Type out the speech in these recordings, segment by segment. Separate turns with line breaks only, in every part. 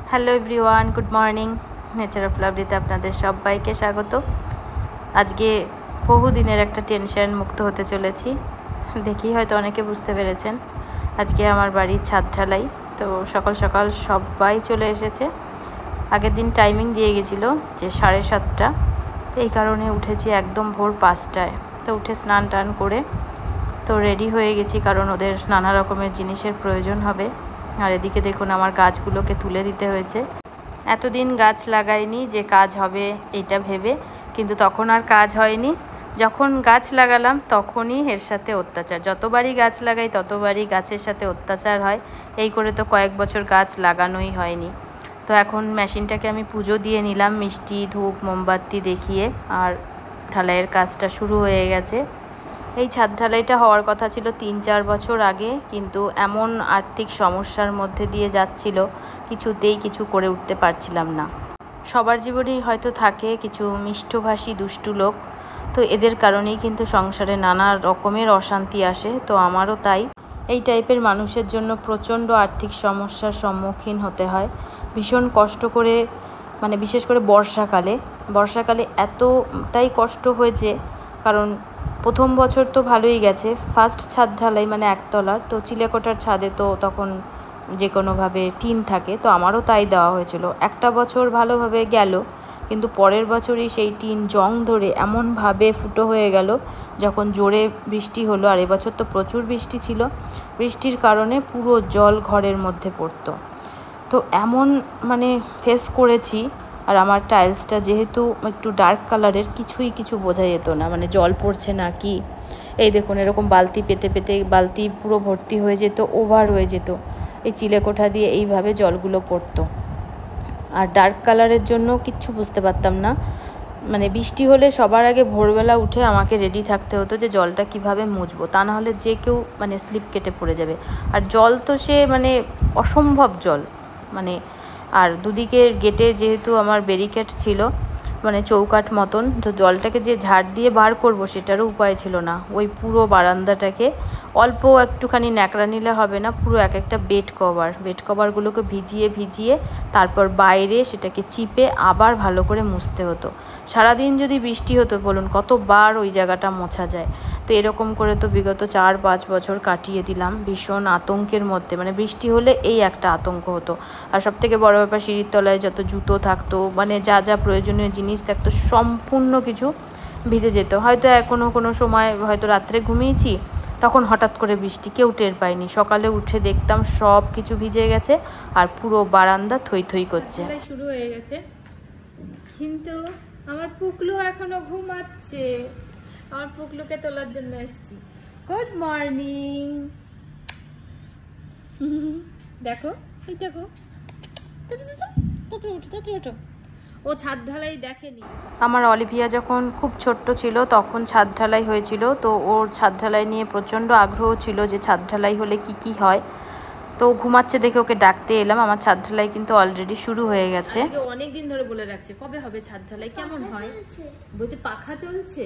Hello everyone, good morning. Nature of লাভলিতে আপনাদের সবাইকে স্বাগত। আজকে বহুদিনের একটা টেনশন মুক্ত হতে চলেছি। দেখি হয়তো অনেকে বুঝতে পেরেছেন, আজকে আমার বাড়ির ছাদ ঢালাই। তো সকাল সকাল সবাই চলে এসেছে। আগের দিন টাইমিং দিয়ে গেছিলো যে 7:30, এই কারণে উঠেছি একদম ভোর 5টায়। তো উঠে স্নান টান করে তো রেডি হয়ে গেছি, কারণ ওদের নানা রকমের জিনিসের প্রয়োজন হবে। আর এদিকে দেখুন আমার গাছগুলোকে তুলে দিতে হয়েছে। এতদিন গাছ লাগাইনি যে কাজ হবে এইটা ভেবে, কিন্তু তখন আর কাজ হয়নি। যখন গাছ লাগালাম তখনই এর সাথে অত্যাচার। যতবারই গাছ লাগাই ততবারই গাছের সাথে অত্যাচার হয়। এই করে তো কয়েক বছর গাছ লাগানোই হয়নি। তো এখন মেশিনটাকে আমি পুজো দিয়ে নিলাম, মিষ্টি ধূপ মোমবাতি দেখিয়ে। আর ঢালাইয়ের কাজটা শুরু হয়ে গেছে। এই ছাদ ঢালাইটা হওয়ার কথা ছিল 3-4 বছর আগে, কিন্তু এমন আর্থিক সমস্যার মধ্যে দিয়ে যাচ্ছিল, কিছুতেই কিছু করে উঠতে পারছিলাম না। সবার জীবনেই হয়তো থাকে কিছু মিষ্টভাষী দুষ্টু লোক, তো এদের কারণেই কিন্তু সংসারে নানা রকমের অশান্তি আসে। তো আমারও তাই। এই টাইপের মানুষের জন্য প্রচণ্ড আর্থিক সমস্যার সম্মুখীন হতে হয়, ভীষণ কষ্ট করে। মানে বিশেষ করে বর্ষাকালে এতটাই কষ্ট হয়েছে, কারণ প্রথম বছর তো ভালোই গেছে, ফার্স্ট ছাদ ঢালাই মানে একতলার, তো চিলেকোঠার ছাদে তো তখন যে কোনোভাবে টিন থাকে, তো আমারও তাই দেওয়া হয়েছিল। একটা বছর ভালোভাবে গেল, কিন্তু পরের বছরই সেই টিন জং ধরে এমনভাবে ফুটো হয়ে গেল যখন জোরে বৃষ্টি হলো। আর এবছর তো প্রচুর বৃষ্টি ছিল, বৃষ্টির কারণে পুরো জল ঘরের মধ্যে পড়তো। তো এমন মানে ফেস করেছি। আর আমার টাইলসটা যেহেতু একটু ডার্ক কালারের, কিছু বোঝা যেত না, মানে জল পড়ছে না কি। এই দেখুন এরকম বালতি পেতে পেতে বালতি পুরো ভর্তি হয়ে যেত, ওভার হয়ে যেত। এই চিলেকোঠা দিয়ে এইভাবে জলগুলো পড়তো। আর ডার্ক কালারের জন্য কিচ্ছু বুঝতে পারতাম না। মানে বৃষ্টি হলে সবার আগে ভোরবেলা উঠে আমাকে রেডি থাকতে হতো যে জলটা কিভাবে মুছবো, তা না হলে যে কেউ মানে স্লিপ কেটে পড়ে যাবে। আর জল তো সে মানে অসম্ভব জল, মানে। আর দুদিকের গেটে যেহেতু আমার ব্যারিকেড ছিল, মানে চৌকাঠ মতন, তো জলটাকে যে ঝাড় দিয়ে বার করব সেটারও উপায় ছিল না। ওই পুরো বারান্দাটাকে অল্প একটুখানি ন্যাকড়া নিলে হবে না, পুরো একটা বেড কভারগুলোকে ভিজিয়ে তারপর বাইরে সেটাকে চিপে আবার ভালো করে মুছতে হতো। সারাদিন যদি বৃষ্টি হতো বলুন কতবার ওই জায়গাটা মোছা যায়। তো এরকম করে তো বিগত 4-5 বছর কাটিয়ে দিলাম ভীষণ আতঙ্কের মধ্যে। মানে বৃষ্টি হলে এই একটা আতঙ্ক হতো। আর সবথেকে বড় ব্যাপার, সিঁড়ির তলায় যত জুতো থাকতো, মানে যা প্রয়োজনীয় জিনিস থাকতো সম্পূর্ণ কিছু ভিজে যেত। হয়তো কোনো সময় হয়তো রাত্রে ঘুমিয়েছি, তখন হঠাৎ করে বৃষ্টি, কেউ টের পায়নি। সকালে উঠে দেখতাম সব কিছু ভিজে গেছে আর পুরো বারান্দা থই করছে। শুরু হয়ে গেছে, কিন্তু আমার পুকলু এখনো ঘুমাচ্ছে। আমার পুকলুকে তোলার জন্য এসেছি। Good morning. দেখো এই দেখো, ও ছাদ ঢালাই দেখেনি। আমার অলিভিয়া যখন খুব ছোট্ট ছিল তখন ছাদ ঢালাই হয়েছিল, তো ওর ছাদ ঢালাই নিয়ে প্রচণ্ড আগ্রহ ছিল যে ছাদ ঢালাই হলে কি হয়। তো ঘুমাচ্ছে দেখে ওকে ডাকতে এলাম। আমার ছাদ ঢালাই কিন্তু অলরেডি শুরু হয়ে গেছে। অনেক দিন ধরে বলে রাখছে কবে হবে ছাদ ঢালাই, কেমন হয়। বলছে পাখা চলছে,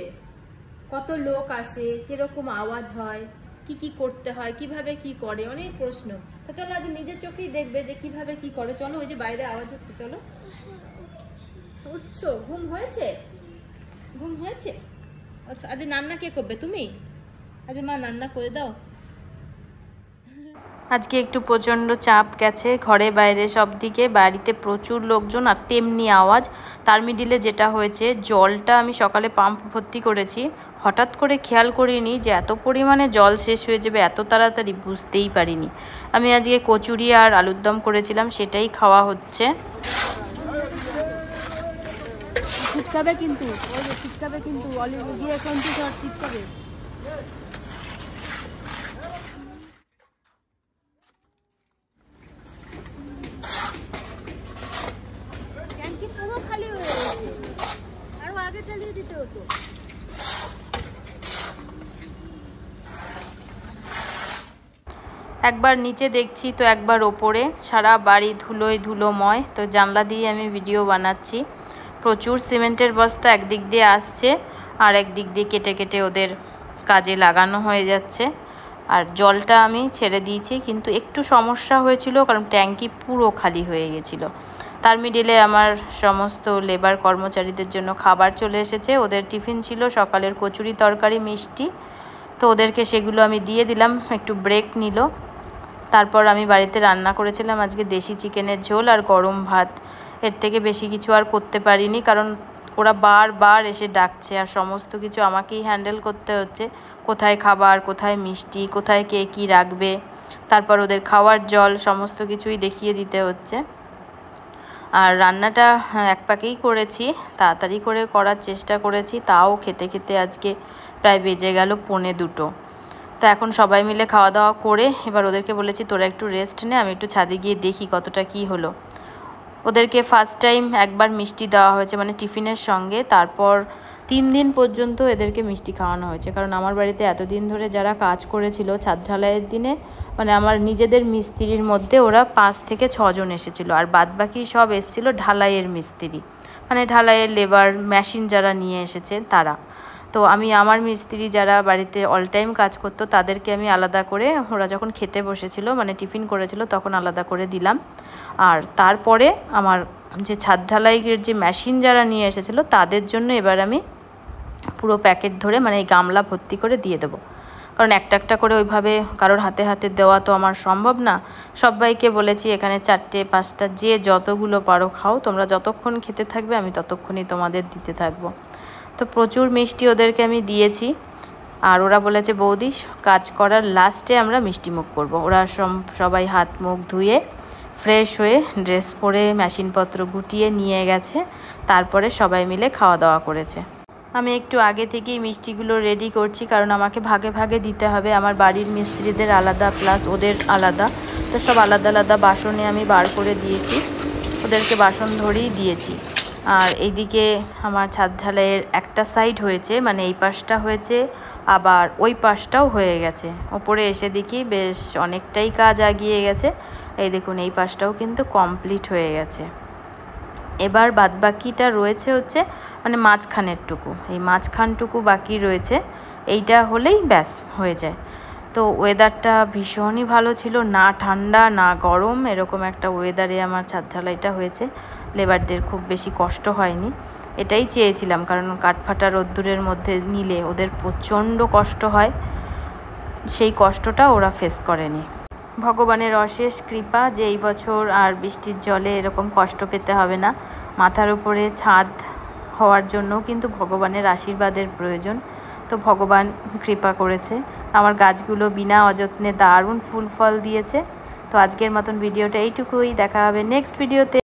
কত লোক আসে, কিরকম আওয়াজ হয়, কি করতে হয়, কিভাবে কি করে, অনেক প্রশ্ন। তো চলো আজ নিজের চোখেই দেখবে যে কিভাবে কি করে। চলো, ওই যে বাইরে আওয়াজ হচ্ছে, চলো। উঠছো? ঘুম হয়েছে? আচ্ছা, আজ রান্না কে করবে? তুমি? আজ মা রান্না করে দাও। আজকে একটু প্রচণ্ড চাপ গেছে, ঘরে বাইরে সব দিকে। বাড়িতে প্রচুর লোকজন আর তেমনি আওয়াজ। তার মিডিলে যেটা হয়েছে, জলটা আমি সকালে পাম্প ভর্তি করেছি, হঠাৎ করে খেয়াল করিনি যে এত পরিমাণে জল শেষ হয়ে যাবে এত তাড়াতাড়ি, বুঝতেই পারিনি। আমি আজকে কচুরি আর আলুর দম করেছিলাম, সেটাই খাওয়া হচ্ছে। ছিটকাবে কিন্তু, অলিভ গিয়ে ছিটকাবে। পুরো খালি হয়ে গেছে, আরো আগে চালিয়ে দিতে হতো। একবার নিচে দেখছি তো একবার ওপরে, সারা বাড়ি ধুলোময়। তো জানলা দিয়ে আমি ভিডিও বানাচ্ছি। প্রচুর সিমেন্টের বস্তা একদিক দিয়ে আসছে, আর একদিক দিয়ে কেটে কেটে ওদের কাজে লাগানো হয়ে যাচ্ছে। আর জলটা আমি ছেড়ে দিয়েছি, কিন্তু একটু সমস্যা হয়েছিল কারণ ট্যাঙ্কি পুরো খালি হয়ে গেছিলো। তার মিডিলে আমার সমস্ত লেবার কর্মচারীদের জন্য খাবার চলে এসেছে। ওদের টিফিন ছিল সকালের কচুরি তরকারি মিষ্টি, তো ওদেরকে সেগুলো আমি দিয়ে দিলাম, একটু ব্রেক নিল। তারপর আমি বাড়িতে রান্না করেছিলাম আজকে দেশি চিকেনের ঝোল আর গরম ভাত। এর থেকে বেশি কিছু আর করতে পারিনি, কারণ ওরা বারবার এসে ডাকছে আর সমস্ত কিছু আমাকেই হ্যান্ডেল করতে হচ্ছে। কোথায় খাবার, কোথায় মিষ্টি, কোথায় কে কী রাখবে, তারপর ওদের খাওয়ার জল সমস্ত কিছুই দেখিয়ে দিতে হচ্ছে। আর রান্নাটা এক পাকেই করেছি, তাড়াতাড়ি করে করার চেষ্টা করেছি, তাও খেতে খেতে আজকে প্রায় বেজে গেল 1:45। তো এখন সবাই মিলে খাওয়া দাওয়া করে এবার ওদেরকে বলেছি তোরা একটু রেস্ট নে, আমি একটু ছাদে গিয়ে দেখি কতটা কি হলো। ওদেরকে ফার্স্ট টাইম একবার মিষ্টি দেওয়া হয়েছে, মানে টিফিনের সঙ্গে। তারপর 3 দিন পর্যন্ত এদেরকে মিষ্টি খাওয়ানো হয়েছে, কারণ আমার বাড়িতে এতদিন ধরে যারা কাজ করেছিল ছাদ ঢালাইয়ের দিনে, মানে আমার নিজেদের মিস্ত্রির মধ্যে ওরা 5 থেকে 6 জন এসেছিলো, আর বাদবাকি সব এসেছিলো ঢালাইয়ের মিস্ত্রি, মানে ঢালাইয়ের লেবার মেশিন যারা নিয়ে এসেছে তারা। তো আমি আমার মিস্ত্রি যারা বাড়িতে অল টাইম কাজ করতো তাদেরকে আমি আলাদা করে, ওরা যখন খেতে বসেছিল মানে টিফিন করেছিল তখন আলাদা করে দিলাম। আর তারপরে আমার যে ছাদ ঢালাইয়ের যে মেশিন যারা নিয়ে এসেছিলো তাদের জন্য এবার আমি পুরো প্যাকেট ধরে, মানে এই গামলা ভর্তি করে দিয়ে দেবো, কারণ একটা একটা করে ওইভাবে কারোর হাতে হাতে দেওয়া তো আমার সম্ভব না। সবাইকে বলেছি এখানে 4টে 5টা যে যতগুলো পারো খাও, তোমরা যতক্ষণ খেতে থাকবে আমি ততক্ষণই তোমাদের দিতে থাকবো। তো প্রচুর মিষ্টি ওদেরকে আমি দিয়েছি। আর ওরা বলেছে বৌদি কাজ করার লাস্টে আমরা মিষ্টি মুখ করবো। ওরা সবাই হাত মুখ ধুয়ে ফ্রেশ হয়ে ড্রেস পরে মেশিনপত্র গুটিয়ে নিয়ে গেছে, তারপরে সবাই মিলে খাওয়া দাওয়া করেছে। আমি একটু আগে থেকেই মিষ্টিগুলো রেডি করছি, কারণ আমাকে ভাগে ভাগে দিতে হবে, আমার বাড়ির মিস্ত্রিদের আলাদা প্লাস ওদের আলাদা। তো সব আলাদা আলাদা বাসনে আমি বার করে দিয়েছি, ওদেরকে বাসন ধরেই দিয়েছি। আর এইদিকে আমার ছাদ ঢালাইয়ের একটা সাইড হয়েছে, মানে এই পাশটা হয়েছে, আবার ওই পাশটাও হয়ে গেছে। ওপরে এসে দেখি বেশ অনেকটাই কাজ এগিয়ে গেছে। এই দেখুন এই পাশটাও কিন্তু কমপ্লিট হয়ে গেছে। এবার বাদবাকিটা রয়েছে হচ্ছে মানে মাঝখানেরটুকু, এই মাঝখানটুকু বাকি রয়েছে, এইটা হলেই ব্যাস হয়ে যায়। তো ওয়েদারটা ভীষণই ভালো ছিল, না ঠান্ডা না গরম, এরকম একটা ওয়েদারে আমার ছাদ ঢালাইটা হয়েছে। লেবারদের খুব বেশি কষ্ট হয়নি, এটাই চেয়েছিলাম, কারণ কাঠফাটা রোদ্দুরের মধ্যে নিলে ওদের প্রচণ্ড কষ্ট হয়, সেই কষ্টটা ওরা ফেস করেনি। ভগবানের অশেষ কৃপা যে এই বছর আর বৃষ্টির জলে এরকম কষ্ট পেতে হবে না। মাথার উপরে ছাদ হওয়ার জন্য কিন্তু ভগবানের আশীর্বাদের প্রয়োজন, তো ভগবান কৃপা করেছে। আমার গাছগুলো বিনা অযত্নে দারুণ ফুল ফল দিয়েছে। তো আজকের মতন ভিডিওটা এইটুকুই, দেখা হবে নেক্সট ভিডিওতে।